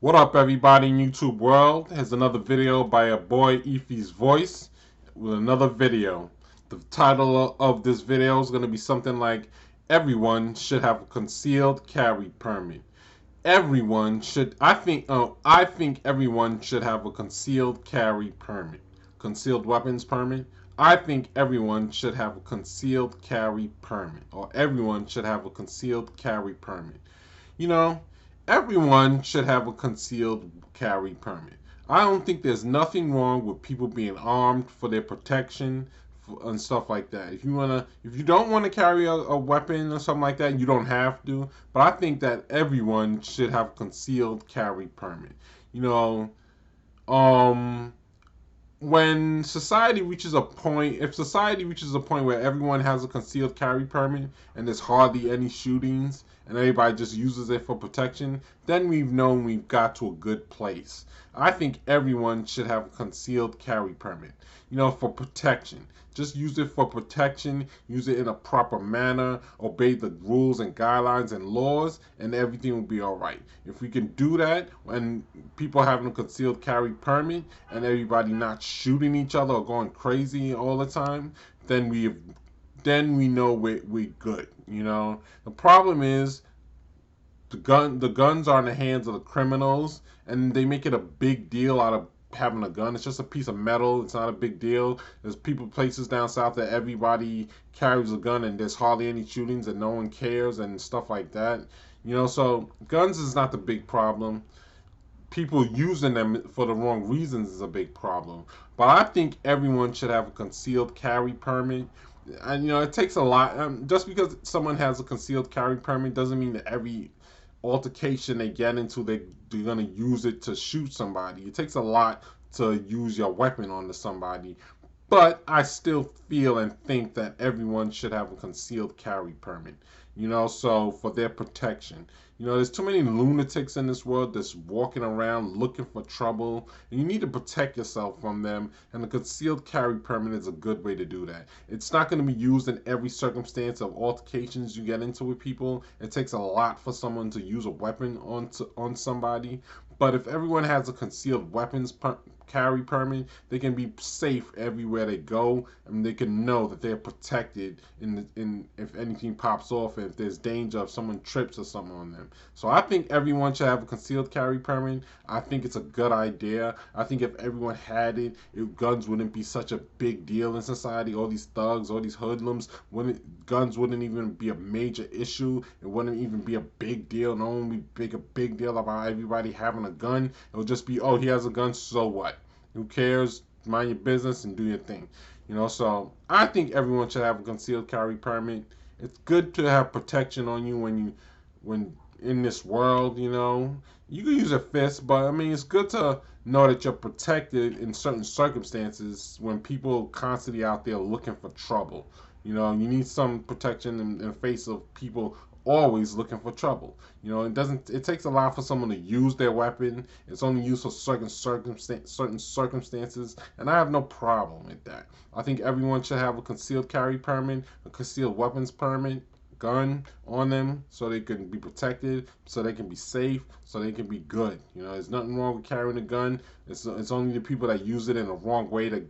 What up, everybody in YouTube world? Here's another video by your boy Eefy's Voice with another video. The title of this video is going to be something like everyone should have a concealed carry permit. Everyone should, I think everyone should have a concealed carry permit. Concealed weapons permit. I think everyone should have a concealed carry permit, or everyone should have a concealed carry permit. You know, everyone should have a concealed carry permit. I don't think there's nothing wrong with people being armed for their protection and stuff like that. If you don't want to carry a weapon or something like that, you don't have to. But I think that everyone should have a concealed carry permit. You know, um, when society reaches a point, if society reaches a point where everyone has a concealed carry permit and there's hardly any shootings and everybody just uses it for protection, then we've known we've got to a good place. I think everyone should have a concealed carry permit, for protection. Just use it for protection, use it in a proper manner, obey the rules and guidelines and laws, and everything will be all right. If we can do that, and people having a concealed carry permit, and everybody not shooting each other or going crazy all the time, then we know we're good. The problem is the guns are in the hands of the criminals, and they make it a big deal out of having a gun. It's just a piece of metal. It's not a big deal. There's places down south that everybody carries a gun and there's hardly any shootings and no one cares and stuff like that. So guns is not the big problem. People using them for the wrong reasons is a big problem. But I think everyone should have a concealed carry permit. And it takes a lot. Just because someone has a concealed carry permit doesn't mean that every altercation they get into, they're going to use it to shoot somebody. It takes a lot to use your weapon onto somebody. But I still feel and think that everyone should have a concealed carry permit, so for their protection. There's too many lunatics in this world that's walking around looking for trouble, and you need to protect yourself from them, and a concealed carry permit is a good way to do that. It's not going to be used in every circumstance of altercations you get into with people. It takes a lot for someone to use a weapon on somebody, but if everyone has a concealed weapons carry permit, they can be safe everywhere they go, and they can know that they're protected in if anything pops off, and if there's danger of someone trips or something on them. So I think everyone should have a concealed carry permit. I think it's a good idea. I think if everyone had it, guns wouldn't be such a big deal in society. All these thugs, all these hoodlums, guns wouldn't even be a major issue. It wouldn't even be a big deal. No one would make a big deal about everybody having a gun. It would just be, oh, he has a gun, so what? Who cares? Mind your business and do your thing. So I think everyone should have a concealed carry permit. It's good to have protection on you when in this world. You can use a fist, but I mean, it's good to know that you're protected in certain circumstances when people constantly out there looking for trouble. You need some protection in the face of people always looking for trouble. It takes a lot for someone to use their weapon. It's only used for certain circumstances, and I have no problem with that. I think everyone should have a concealed carry permit, a concealed weapons permit, gun on them, so they can be protected, so they can be safe, so they can be good. There's nothing wrong with carrying a gun. It's only the people that use it in the wrong way that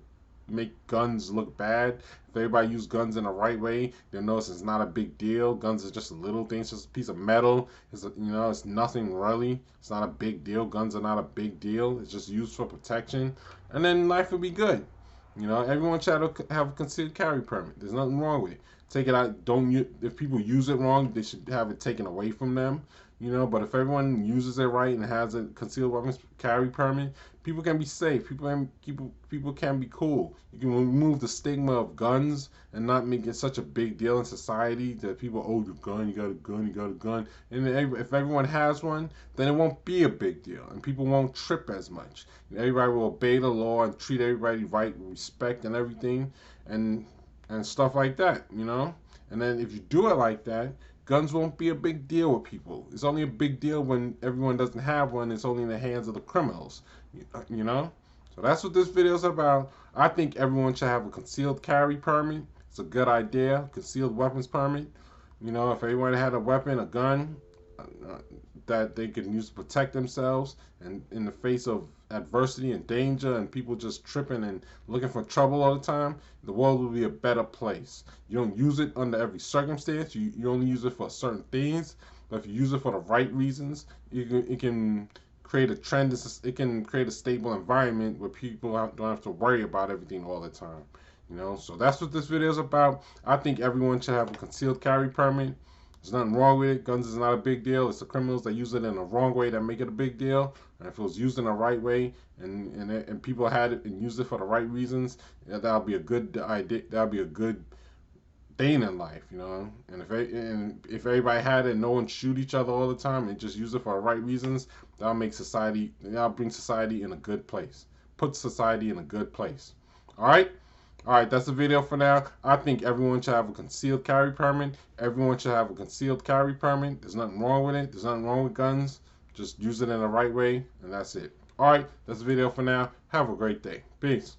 make guns look bad. If everybody use guns in the right way, they'll notice it's not a big deal. Guns is just a little thing. It's just a piece of metal. It's nothing really. It's not a big deal. Guns are not a big deal. It's just used for protection, and then life will be good. Everyone should have a concealed carry permit. There's nothing wrong with it. Take it out. If people use it wrong, they should have it taken away from them. But if everyone uses it right and has a concealed weapons carry permit, people can be safe. People can be cool. You can remove the stigma of guns and not make it such a big deal in society that people, oh, the gun, you got a gun, you got a gun. And if everyone has one, then it won't be a big deal, and people won't trip as much. Everybody will obey the law and treat everybody right with respect and everything, and stuff like that. And then if you do it like that, guns won't be a big deal with people. It's only a big deal when everyone doesn't have one. It's only in the hands of the criminals. So that's what this video is about. I think everyone should have a concealed carry permit. It's a good idea. Concealed weapons permit. If everyone had a weapon, a gun, that they can use to protect themselves, and in the face of adversity and danger and people just tripping and looking for trouble all the time, the world will be a better place. You don't use it under every circumstance. You only use it for certain things. But if you use it for the right reasons, it can create a trend. It can create a stable environment where people don't have to worry about everything all the time. So that's what this video is about. I think everyone should have a concealed carry permit. There's nothing wrong with it. Guns is not a big deal. It's the criminals that use it in a wrong way that make it a big deal. And if it was used in the right way, and people had it and used it for the right reasons, that'll be a good idea. That'll be a good thing in life. And if everybody had it, and no one shoot each other all the time, and just use it for the right reasons, that'll bring society in a good place. Put society in a good place. All right. All right, that's the video for now. I think everyone should have a concealed carry permit. Everyone should have a concealed carry permit. There's nothing wrong with it. There's nothing wrong with guns. Just use it in the right way, and that's it. All right, that's the video for now. Have a great day. Peace.